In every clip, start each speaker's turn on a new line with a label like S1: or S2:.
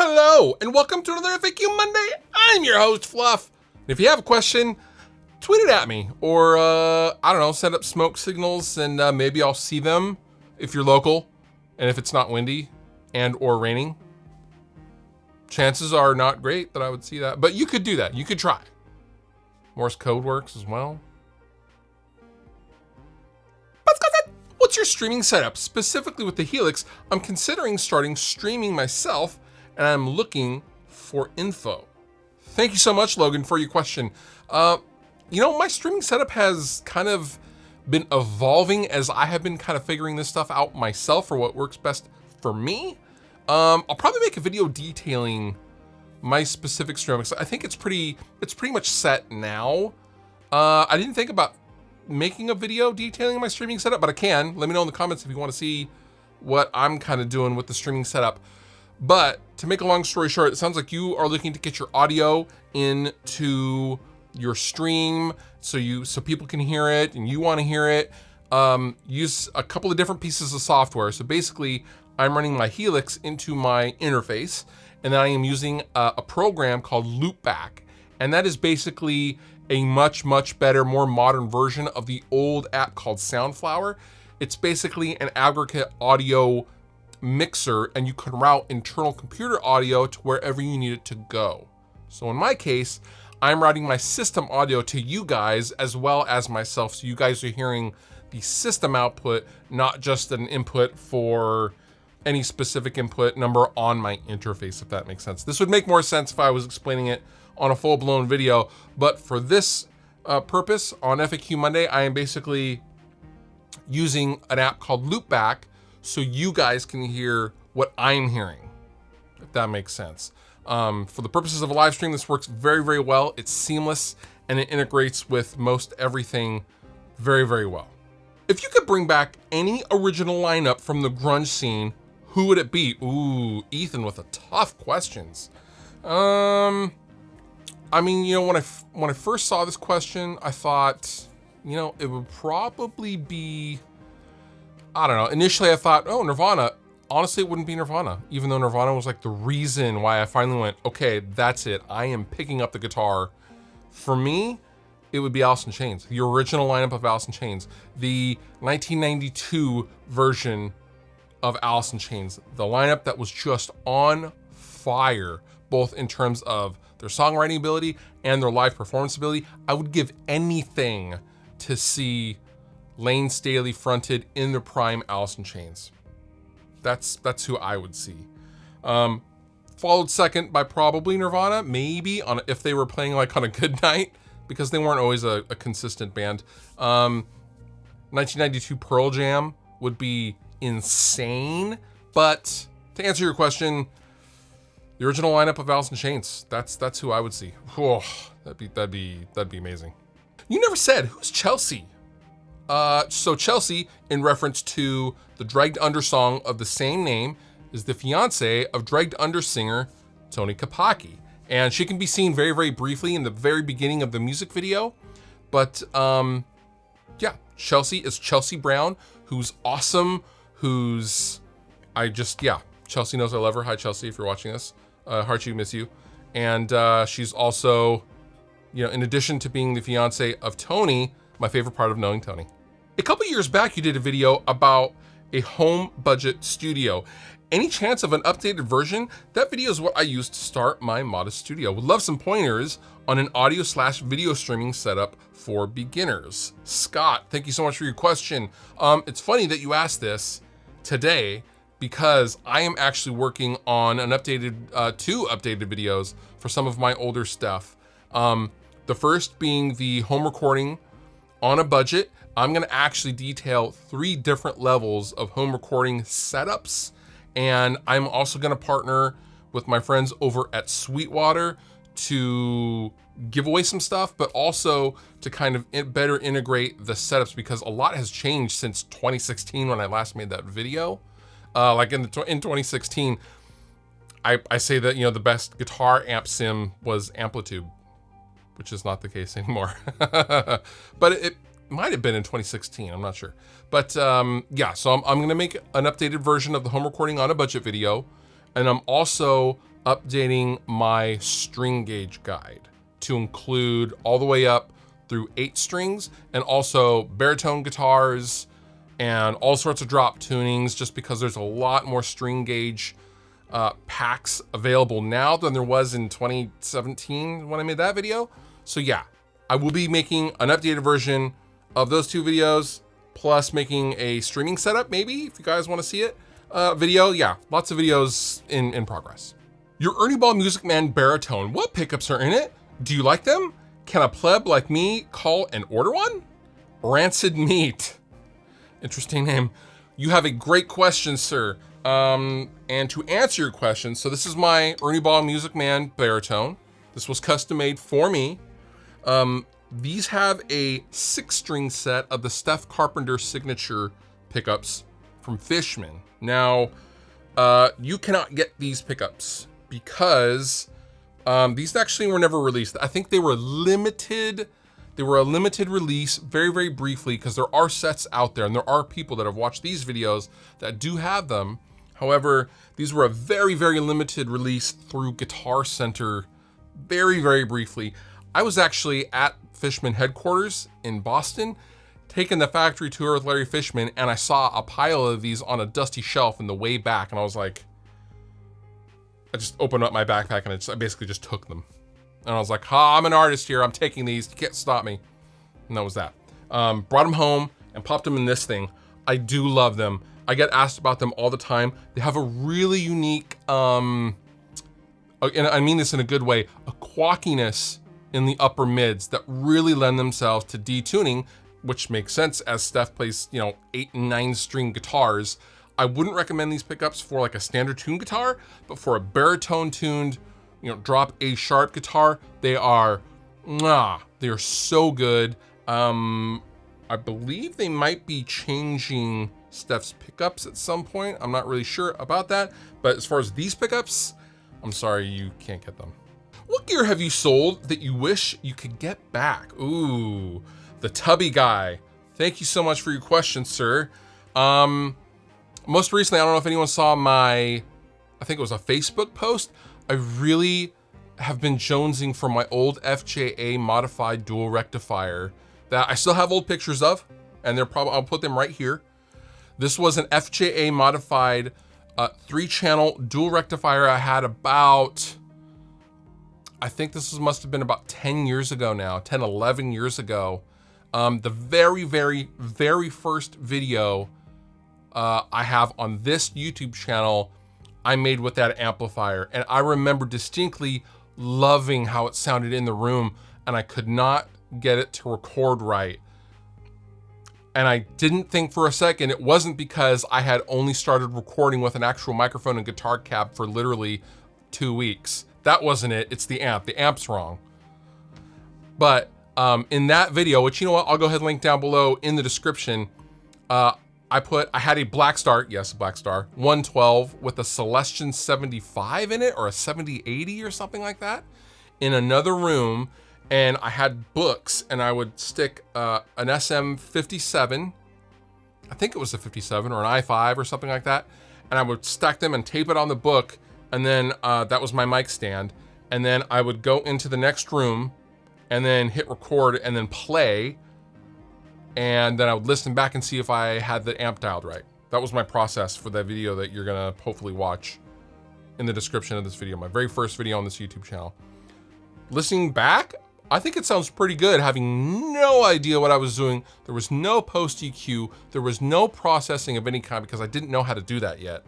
S1: Hello, and welcome to another FAQ Monday. I'm your host, Fluff. If you have a question, tweet it at me, or I don't know, send up smoke signals, and maybe I'll see them if you're local, and if it's not windy and or raining. Chances are not great that I would see that, but you could do that. You could try. Morse code works as well. What's your streaming setup? Specifically with the Helix, I'm considering starting streaming myself, and I'm looking for info. Thank you so much, Logan, for your question. My streaming setup has kind of been evolving as I have been kind of figuring this stuff out myself for what works best for me. I'll probably make a video detailing my specific stream. I think it's pretty much set now. I didn't think about making a video detailing my streaming setup, but I can. Let me know in the comments if you want to see what I'm kind of doing with the streaming setup. But to make a long story short, it sounds like you are looking to get your audio into your stream so people can hear it and you want to hear it. Use a couple of different pieces of software. So basically, I'm running my Helix into my interface, and then I am using a program called Loopback, and that is basically a much better, more modern version of the old app called Soundflower. It's basically an aggregate audio mixer, and you can route internal computer audio to wherever you need it to go. So in my case, I'm routing my system audio to you guys as well as myself, so you guys are hearing the system output, not just an input for any specific input number on my interface, if that makes sense. This would make more sense if I was explaining it on a full-blown video, but for this purpose on FAQ Monday, I am basically using an app called Loopback so you guys can hear what I'm hearing, if that makes sense. For the purposes of a live stream, this works very well. It's seamless, and it integrates with most everything very well. If you could bring back any original lineup from the grunge scene, who would it be? Ooh, Ethan with the tough questions. I mean, when I first saw this question, I thought, it would probably be, I don't know. Initially, I thought, oh, Nirvana. Honestly, it wouldn't be Nirvana, even though Nirvana was like the reason why I finally went, okay, that's it. I am picking up the guitar. For me, it would be Alice in Chains, the original lineup of Alice in Chains, the 1992 version of Alice in Chains, the lineup that was just on fire, both in terms of their songwriting ability and their live performance ability. I would give anything to see Lane Staley fronted in the prime Alice in Chains. That's who I would see. Followed second by probably Nirvana, maybe if they were playing like on a good night, because they weren't always a consistent band. 1992 Pearl Jam would be insane, but to answer your question, the original lineup of Alice in Chains, that's who I would see. Oh, that'd be amazing. You never said, who's Chelsea? So Chelsea, in reference to the Dragged Under song of the same name, is the fiance of Dragged Under singer Tony Kapaki. And she can be seen very briefly in the very beginning of the music video. But yeah, Chelsea is Chelsea Brown, who's awesome, Chelsea knows I love her. Hi, Chelsea, if you're watching this. Harchi, miss you. And she's also, in addition to being the fiance of Tony, my favorite part of knowing Tony. A couple years back, you did a video about a home budget studio. Any chance of an updated version? That video is what I used to start my modest studio. Would love some pointers on an audio/video streaming setup for beginners. Scott, thank you so much for your question. It's funny that you asked this today, because I am actually working on an two updated videos for some of my older stuff. The first being the home recording on a budget. I'm gonna actually detail 3 different levels of home recording setups, and I'm also gonna partner with my friends over at Sweetwater to give away some stuff, but also to kind of better integrate the setups, because a lot has changed since 2016 when I last made that video. Like in 2016, I say that, the best guitar amp sim was Amplitude, which is not the case anymore. But it might have been in 2016, I'm not sure. But yeah, so I'm gonna make an updated version of the home recording on a budget video. And I'm also updating my string gauge guide to include all the way up through 8 strings, and also baritone guitars and all sorts of drop tunings, just because there's a lot more string gauge packs available now than there was in 2017 when I made that video. So yeah, I will be making an updated version of those 2 videos, plus making a streaming setup, maybe, if you guys want to see it, video. Yeah, lots of videos in progress. Your Ernie Ball Music Man baritone, what pickups are in it? Do you like them? Can a pleb like me call and order one? Rancid Meat. Interesting name. You have a great question, sir. And to answer your question, so this is my Ernie Ball Music Man baritone. This was custom made for me. These have a 6-string set of the Steph Carpenter signature pickups from Fishman. Now, you cannot get these pickups because these actually were never released. I think they were limited. They were a limited release very, very briefly, because there are sets out there and there are people that have watched these videos that do have them. However, these were a very, very limited release through Guitar Center very, very briefly. I was actually at Fishman headquarters in Boston, taking the factory tour with Larry Fishman, and I saw a pile of these on a dusty shelf in the way back, and I was like, I just opened up my backpack and I basically just took them. And I was like, I'm an artist here, I'm taking these, you can't stop me. And that was that. Brought them home and popped them in this thing. I do love them. I get asked about them all the time. They have a really unique, and I mean this in a good way, a quawkiness in the upper mids that really lend themselves to detuning, which makes sense as Steph plays, 8 and 9 string guitars. I wouldn't recommend these pickups for like a standard tune guitar, but for a baritone tuned, drop A sharp guitar, they are so good. I believe they might be changing Steph's pickups at some point. I'm not really sure about that, but as far as these pickups, I'm sorry, you can't get them. What gear have you sold that you wish you could get back? Ooh, the Tubby Guy. Thank you so much for your question, sir. Most recently, I don't know if anyone saw I think it was a Facebook post. I really have been jonesing for my old FJA modified dual rectifier that I still have old pictures of, and I'll put them right here. This was an FJA modified 3-channel dual rectifier I had about, I think this must have been about 10 years ago now, 10, 11 years ago. The very, very, very first video I have on this YouTube channel, I made with that amplifier. And I remember distinctly loving how it sounded in the room, and I could not get it to record right. And I didn't think for a second it wasn't because I had only started recording with an actual microphone and guitar cab for literally 2 weeks. That wasn't it, it's the amp. The amp's wrong. But in that video, which, you know what, I'll go ahead and link down below in the description, I had a Black Star, yes, Black Star, 112 with a Celestion 75 in it, or a 7080 or something like that, in another room. And I had books, and I would stick an SM57, I think it was a 57 or an i5 or something like that, and I would stack them and tape it on the book, and then that was my mic stand. And then I would go into the next room and then hit record and then play, and then I would listen back and see if I had the amp dialed right. That was my process for that video that you're gonna hopefully watch in the description of this video, my very first video on this YouTube channel. Listening back, I think it sounds pretty good, having no idea what I was doing. There was no post EQ, there was no processing of any kind, because I didn't know how to do that yet.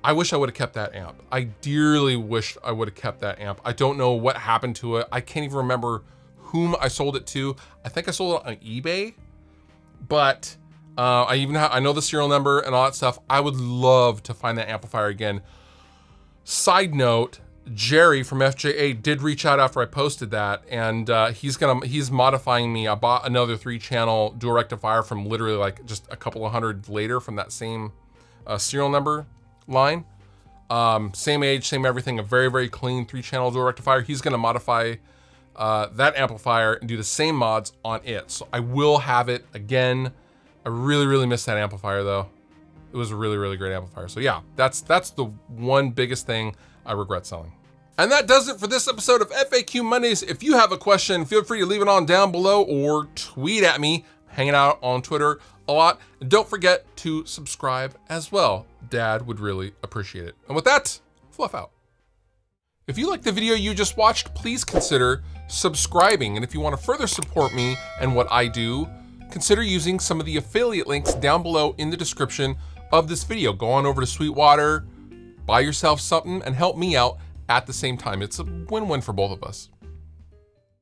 S1: I wish I would have kept that amp. I dearly wish I would have kept that amp. I don't know what happened to it. I can't even remember whom I sold it to. I think I sold it on eBay, but I know the serial number and all that stuff. I would love to find that amplifier again. Side note, Jerry from FJA did reach out after I posted that, and he's modifying me. I bought another 3-channel dual rectifier from literally like just a couple of hundred later from that same serial number line. Same age, same everything, a very, very clean 3-channel dual rectifier. He's gonna modify that amplifier and do the same mods on it. So I will have it again. I really, really miss that amplifier though. It was a really, really great amplifier. So yeah, that's the one biggest thing I regret selling. And that does it for this episode of FAQ Mondays. If you have a question, feel free to leave it on down below or tweet at me. Hanging out on Twitter a lot. And don't forget to subscribe as well. Dad would really appreciate it. And with that, fluff out. If you liked the video you just watched, please consider subscribing. And if you want to further support me and what I do, consider using some of the affiliate links down below in the description of this video. Go on over to Sweetwater, buy yourself something, and help me out at the same time. It's a win-win for both of us.